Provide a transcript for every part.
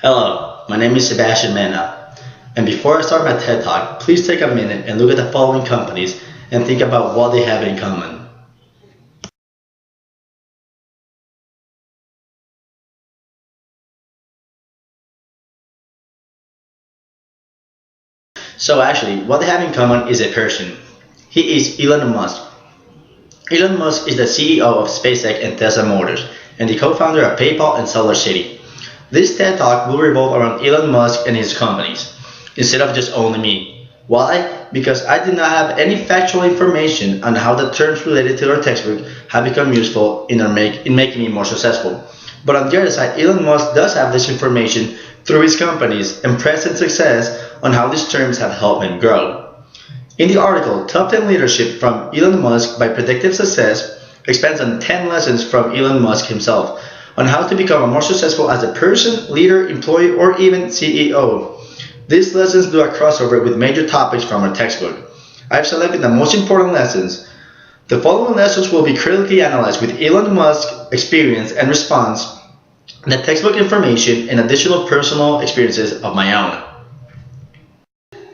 Hello, my name is Sebastian Mena, and before I start my TED Talk, please take a minute and look at the following companies and think about what they have in common. So actually, what they have in common is a person. He is Elon Musk. Elon Musk is the CEO of SpaceX and Tesla Motors, and the co-founder of PayPal and SolarCity. This TED Talk will revolve around Elon Musk and his companies, instead of just only me. Why? Because I did not have any factual information on how the terms related to our textbook have become useful in making me more successful. But on the other side, Elon Musk does have this information through his companies and present success on how these terms have helped him grow. In the article, Top 10 Leadership from Elon Musk by Predictive Success expands on 10 lessons from Elon Musk himself on how to become more successful as a person, leader, employee, or even CEO. These lessons do a crossover with major topics from our textbook. I've selected the most important lessons. The following lessons will be critically analyzed with Elon Musk's experience and response, the textbook information, and additional personal experiences of my own.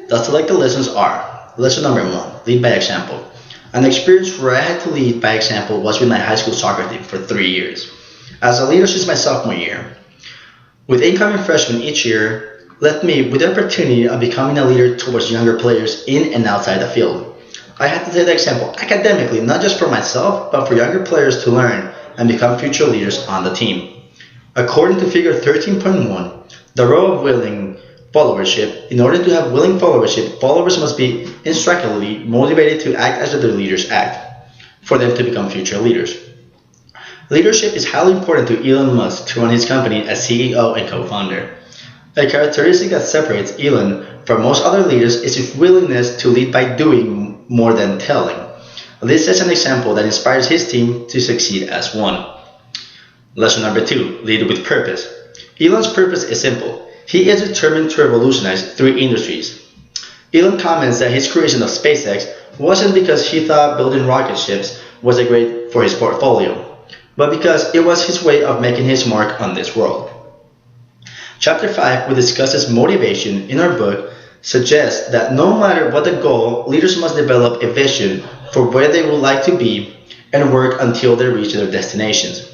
The selected lessons are: Lesson number 1, lead by example. An experience where I had to lead by example was with my high school soccer team for 3 years. As a leader since my sophomore year, with incoming freshmen each year, left me with the opportunity of becoming a leader towards younger players in and outside the field. I had to set the example academically, not just for myself, but for younger players to learn and become future leaders on the team. According to figure 13.1, the role of willing followership. In order to have willing followership, followers must be instructively motivated to act as their leaders act, for them to become future leaders. Leadership is highly important to Elon Musk to run his company as CEO and co-founder. A characteristic that separates Elon from most other leaders is his willingness to lead by doing more than telling. This is an example that inspires his team to succeed as one. Lesson number 2, lead with purpose. Elon's purpose is simple. He is determined to revolutionize 3 industries. Elon comments that his creation of SpaceX wasn't because he thought building rocket ships was a great for his portfolio, but because it was his way of making his mark on this world. Chapter 5, which discusses motivation in our book, suggests that no matter what the goal, leaders must develop a vision for where they would like to be and work until they reach their destinations.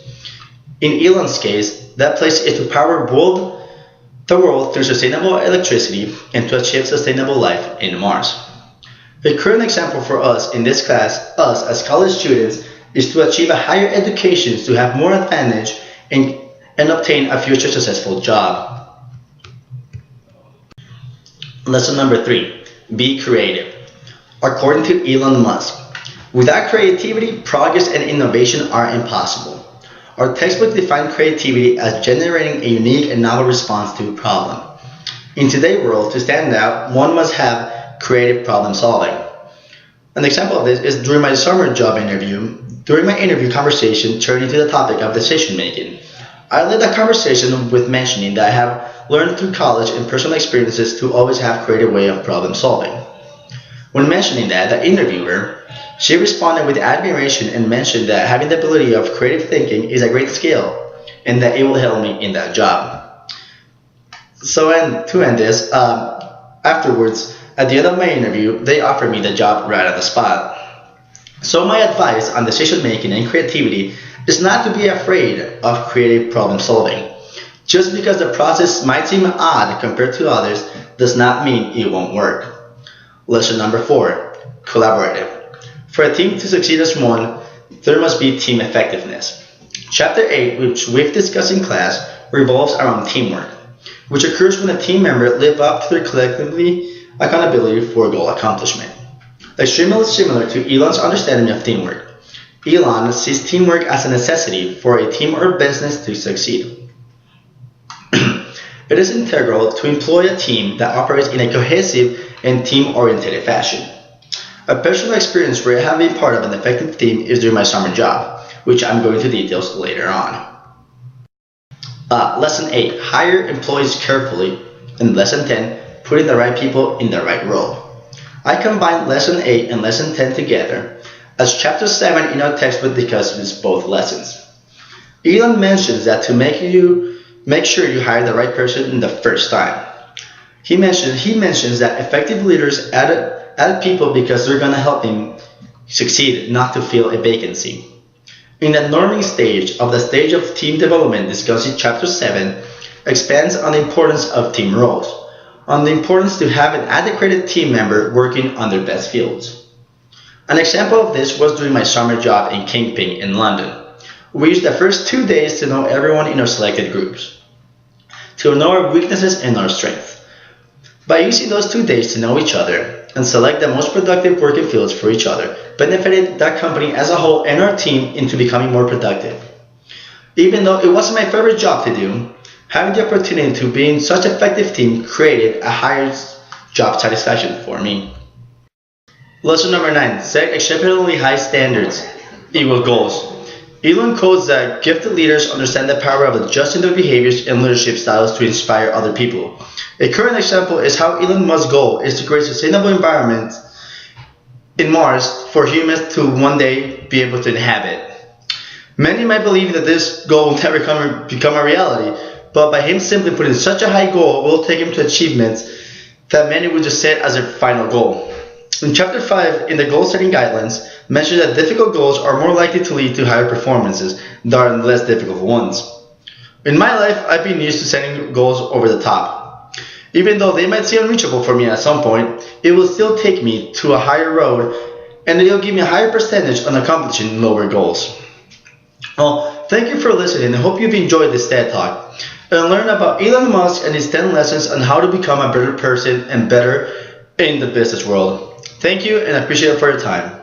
In Elon's case, that place is to power the world through sustainable electricity and to achieve sustainable life in Mars. A current example for us in this class, us as college students, is to achieve a higher education to have more advantage and obtain a future successful job. Lesson number 3, be creative. According to Elon Musk, without creativity, progress and innovation are impossible. Our textbook defined creativity as generating a unique and novel response to a problem. In today's world, to stand out, one must have creative problem solving. An example of this is during my summer job interview. During my interview conversation turned into the topic of decision making. I led the conversation with mentioning that I have learned through college and personal experiences to always have a creative way of problem solving. When mentioning that, the interviewer, she responded with admiration and mentioned that having the ability of creative thinking is a great skill and that it will help me in that job. To end this, afterwards, at the end of my interview, they offered me the job right on the spot. So my advice on decision making and creativity is not to be afraid of creative problem solving. Just because the process might seem odd compared to others does not mean it won't work. Lesson number 4, collaborative. For a team to succeed as one, there must be team effectiveness. Chapter 8, which we've discussed in class, revolves around teamwork, which occurs when a team member live up to their collectively accountability for goal accomplishment. Extremely similar to Elon's understanding of teamwork. Elon sees teamwork as a necessity for a team or business to succeed. It is integral to employ a team that operates in a cohesive and team-oriented fashion. A personal experience where I have been part of an effective team is during my summer job, which I'm going to details later on. Lesson 8, hire employees carefully, and Lesson 10, putting the right people in the right role. I combined Lesson 8 and Lesson 10 together, as Chapter 7 in our textbook discusses both lessons. Elon mentions that to make you Make sure you hire the right person in the first time. He mentions that effective leaders add people because they're gonna help him succeed, not to fill a vacancy. In the norming stage of the stage of team development discussed in chapter 7, expands on the importance of team roles, on the importance to have an adequate team member working on their best fields. An example of this was during my summer job in Kingpin in London. We used the first 2 days to know everyone in our selected groups, to know our weaknesses and our strengths. By using those 2 days to know each other and select the most productive working fields for each other, benefited that company as a whole and our team into becoming more productive. Even though it wasn't my favorite job to do, having the opportunity to be in such an effective team created a higher job satisfaction for me. Lesson number 9. Set exceptionally high standards equal goals. Elon quotes that gifted leaders understand the power of adjusting their behaviors and leadership styles to inspire other people. A current example is how Elon Musk's goal is to create a sustainable environment in Mars for humans to one day be able to inhabit. Many might believe that this goal will never become a reality, but by him simply putting such a high goal will take him to achievements that many would just set as their final goal. In chapter 5, in the goal setting guidelines, mentions that difficult goals are more likely to lead to higher performances than less difficult ones. In my life, I've been used to setting goals over the top. Even though they might seem unreachable for me at some point, it will still take me to a higher road and it'll give me a higher percentage on accomplishing lower goals. Well, thank you for listening. I hope you've enjoyed this TED Talk and learn about Elon Musk and his 10 lessons on how to become a better person and better in the business world. Thank you and I appreciate it for your time.